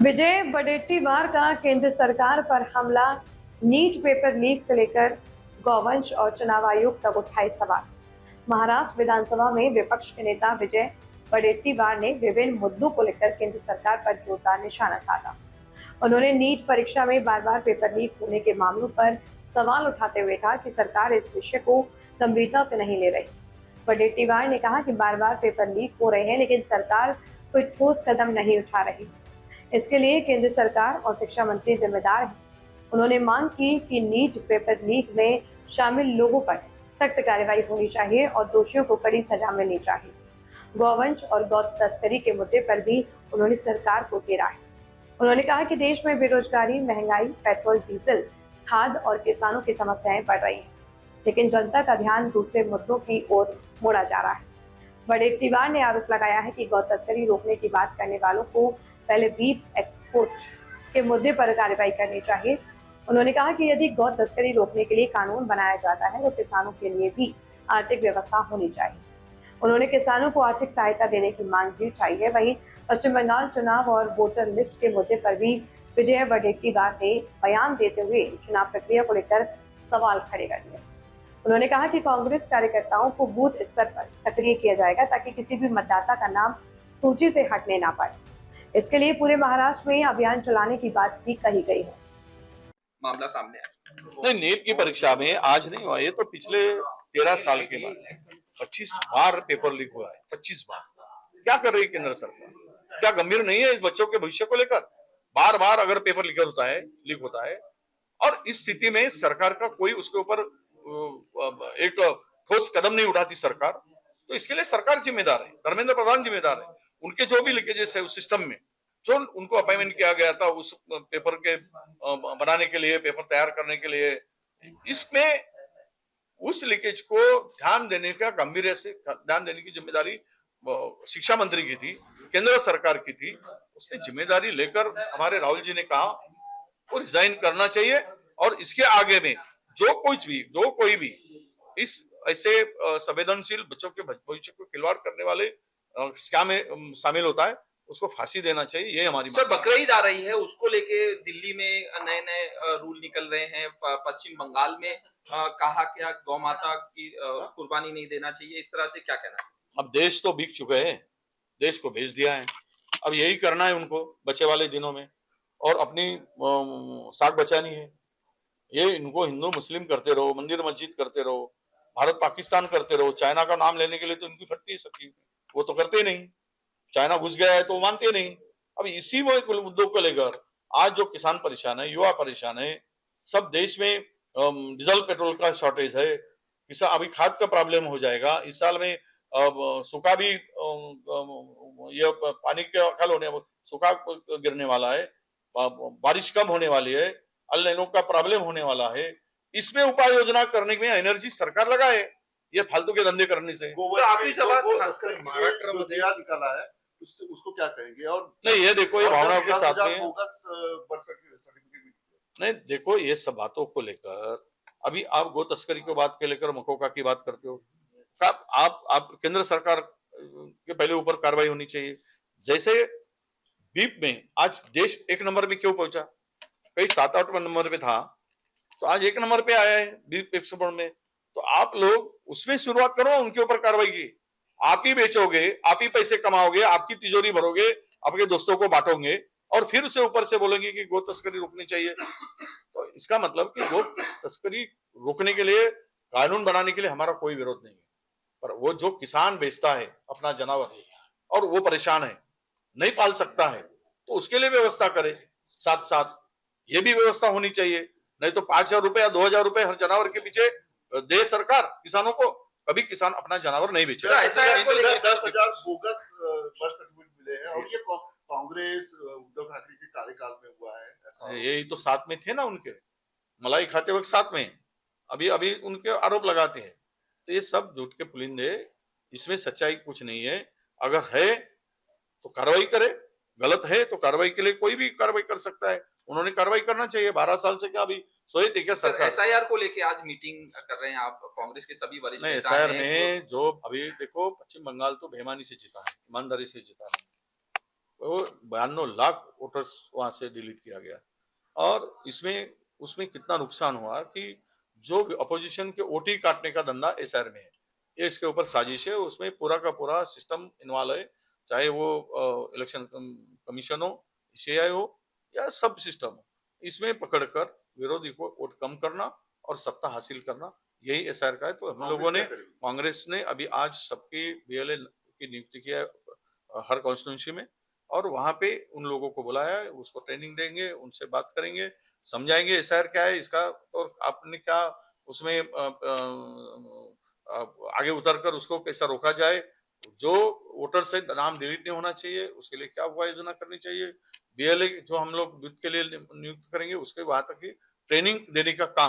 विजय वडेट्टीवार का केंद्र सरकार पर हमला, नीट पेपर लीक से लेकर गौवंश और चुनाव आयोग तक उठाए सवाल। महाराष्ट्र विधानसभा में विपक्ष के नेता विजय वडेट्टीवार ने विभिन्न मुद्दों को लेकर केंद्र सरकार पर जोरदार निशाना साधा। उन्होंने नीट परीक्षा में बार बार पेपर लीक होने के मामलों पर सवाल उठाते हुए कहा कि सरकार इस विषय को गंभीरता से नहीं ले रही। वडेट्टीवार ने कहा कि बार बार पेपर लीक हो रहे हैं, लेकिन सरकार कोई ठोस कदम नहीं उठा रही। इसके लिए केंद्र सरकार और शिक्षा मंत्री जिम्मेदार हैं। उन्होंने मांग की कि नीट पेपर लीक में शामिल लोगों पर सख्त कार्रवाई होनी चाहिए और दोषियों को कड़ी सजा मिलनी चाहिए। गौवंश और गौ तस्करी के मुद्दे पर भी उन्होंने सरकार को घेरा है। उन्होंने कहा कि देश में बेरोजगारी, महंगाई, पेट्रोल, डीजल, खाद और किसानों की समस्याएं बढ़ रही हैं, लेकिन जनता का ध्यान दूसरे मुद्दों की ओर मोड़ा जा रहा है। वडेट्टीवार ने आरोप लगाया है कि गौ तस्करी रोकने की बात करने वालों को पहले बीफ एक्सपोर्ट के मुद्दे पर कार्रवाई करनी चाहिए। उन्होंने कहा कि यदि गौ तस्करी रोकने के लिए कानून बनाया जाता है तो किसानों के लिए भी आर्थिक व्यवस्था होनी चाहिए। उन्होंने किसानों को आर्थिक सहायता देने की मांग भी चाहिए। वहीं पश्चिम बंगाल चुनाव और वोटर लिस्ट के मुद्दे पर भी विजय वडेट्टीवार ने बयान देते हुए चुनाव प्रक्रिया को लेकर सवाल खड़े कर दिए। उन्होंने कहा कि कांग्रेस कार्यकर्ताओं को बूथ स्तर पर सक्रिय किया जाएगा ताकि किसी भी मतदाता का नाम सूची से हटने ना पाए। इसके लिए पूरे महाराष्ट्र में अभियान चलाने की बात भी कही गई है। मामला सामने आया। नहीं, नीट की परीक्षा में आज नहीं हुआ, ये तो पिछले 13 साल के बाद 25 बार पेपर लीक हुआ है। 25 बार क्या कर रही है केंद्र सरकार? क्या गंभीर नहीं है इस बच्चों के भविष्य को लेकर? बार बार अगर पेपर लीक होता है और इस स्थिति में सरकार का कोई उसके ऊपर एक ठोस कदम नहीं उठाती सरकार, तो इसके लिए सरकार जिम्मेदार है, धर्मेंद्र प्रधान जिम्मेदार है। उनके जो भी लीकेजेस है उस सिस्टम में, जो उनको अपॉइंटमेंट किया गया था उस पेपर के बनाने के लिए, पेपर तैयार करने के लिए, इसमें उस लीकेज को ध्यान देने का गंभीर से ध्यान देने की जिम्मेदारी शिक्षा मंत्री की थी, केंद्र सरकार की थी। उसने जिम्मेदारी लेकर हमारे राहुल जी ने कहा वो रिजाइन करना चाहिए और इसके आगे में जो कोई भी इस ऐसे संवेदनशील बच्चों के भविष्य को खिलवाड़ करने वाले स्कैम में शामिल होता है उसको फांसी देना चाहिए। ये हमारी सर, बकरीद आ रही है, उसको लेके दिल्ली में नए नए रूल निकल रहे हैं। पश्चिम बंगाल में कहा क्या गौ माता की कुर्बानी नहीं देना चाहिए, इस तरह से क्या कहना है? अब देश तो बिक चुके हैं, देश को भेज दिया है, अब यही करना है उनको बचे वाले दिनों में और अपनी साख बचानी है। ये इनको हिंदू मुस्लिम करते रहो, मंदिर मस्जिद करते रहो, भारत पाकिस्तान करते रहो, चाइना का नाम लेने के लिए तो इनकी फटती है सबकी, वो तो करते नहीं। चाइना घुस गया है तो मानते नहीं। अब इसी मुद्दों को लेकर आज जो किसान परेशान है, युवा परेशान है, सब देश में डीजल पेट्रोल का शॉर्टेज है, किसान अभी खाद का प्रॉब्लम हो जाएगा इस साल में। सूखा भी ये पानी का अकाल होने, सूखा गिरने वाला है, बारिश कम होने वाली है, अल नीनो का प्रॉब्लम होने वाला है। इसमें उपाय योजना करने में एनर्जी सरकार लगाए, ये फालतू के धंधे करने से। आखिरी सवाल, महाराष्ट्र में निकाला है उसको क्या कहेंगे? और नहीं, ये देखो, ये भावनाओं के साथ में बोगस बर्थ सर्टिफिकेट, नहीं देखो, ये सब बातों को लेकर अभी आप गो तस्करी की बात के लेकर मकोका की बात करते हो। आप केंद्र सरकार के पहले ऊपर कार्रवाई होनी चाहिए। जैसे बीप में आज देश 1 नंबर में क्यों पहुंचा? कई 7-8 नंबर पे था, तो आज 1 नंबर पे आया है बीप एक्सपोर्ट में। तो आप लोग उसमें शुरुआत करो, उनके ऊपर कार्रवाई की। आप ही बेचोगे, आप ही पैसे कमाओगे, आपकी तिजोरी भरोगे, आपके दोस्तों को बांटोगे और फिर उसे ऊपर से बोलेंगे कि गो तस्करी रोकनी चाहिए। तो इसका मतलब कि गो तस्करी रोकने के लिए कानून बनाने के लिए हमारा कोई विरोध नहीं है, पर वो जो किसान बेचता है अपना जानवर और वो परेशान है, नहीं पाल सकता है, तो उसके लिए व्यवस्था करे। साथ साथ ये भी व्यवस्था होनी चाहिए, नहीं तो 5,000 रुपए या 2,000 रुपए हर जानवर के पीछे दे सरकार किसानों को, कभी किसान अपना जानवर नहीं बेचेगा। ऐसा 10,000 बोगस बर्थ सर्टिफिकेट मिले हैं और ये कांग्रेस उद्धव ठाकरे के कार्यकाल में हुआ है। ऐसा यही तो साथ में थे ना, उनके मलाई खाते वक्त साथ में, अभी अभी उनके आरोप लगाते हैं। तो ये सब झूठ के पुलिंदे, इसमें सच्चाई कुछ नहीं है। अगर है तो कार्रवाई करे, गलत है तो कार्रवाई के लिए कोई भी कार्रवाई कर सकता है, उन्होंने कार्रवाई करना चाहिए। 12 साल से क्या अभी सोए थे क्या सरकार? एसआईआर को लेके आज मीटिंग कर रहे हैं आप, कांग्रेस के सभी वरिष्ठ नहीं, नेता एसआईआर हैं में जो अभी देखो, पश्चिम बंगाल तो बेईमानी से जीता है, ईमानदारी से जीता है। वो 92 लाख वोटर्स वहां से डिलीट किया गया। और उसमें कितना नुकसान हुआ कि जो अपोजिशन के वोट ही काटने का धंधा एसआर में है, ये इसके ऊपर साजिश है। उसमें पूरा का पूरा सिस्टम इन्वॉल्व है, चाहे वो इलेक्शन कमीशन हो, सीआई हो या सब सिस्टम हो। इसमें पकड़कर विरोधी को वोट कम करना और सत्ता हासिल करना, यही एसआर का है। तो हम लोगों ने, कांग्रेस ने अभी आज सबकी बीएलए की नियुक्ति किया है हर कॉन्स्टिट्यूंसी में, और वहां पे उन लोगों को बुलाया है, उसको ट्रेनिंग देंगे, उनसे बात करेंगे, समझाएंगे एसआर क्या है इसका, और आपने क्या उसमें आगे उतरकर उसको कैसा रोका जाए, जो वोटर से नाम डिलीट नहीं होना चाहिए उसके लिए क्या उपाय योजना करनी चाहिए, बीएलए जो हम लोग युद्ध के लिए नियुक्त करेंगे उसके वहां तक की ट्रेनिंग देने का काम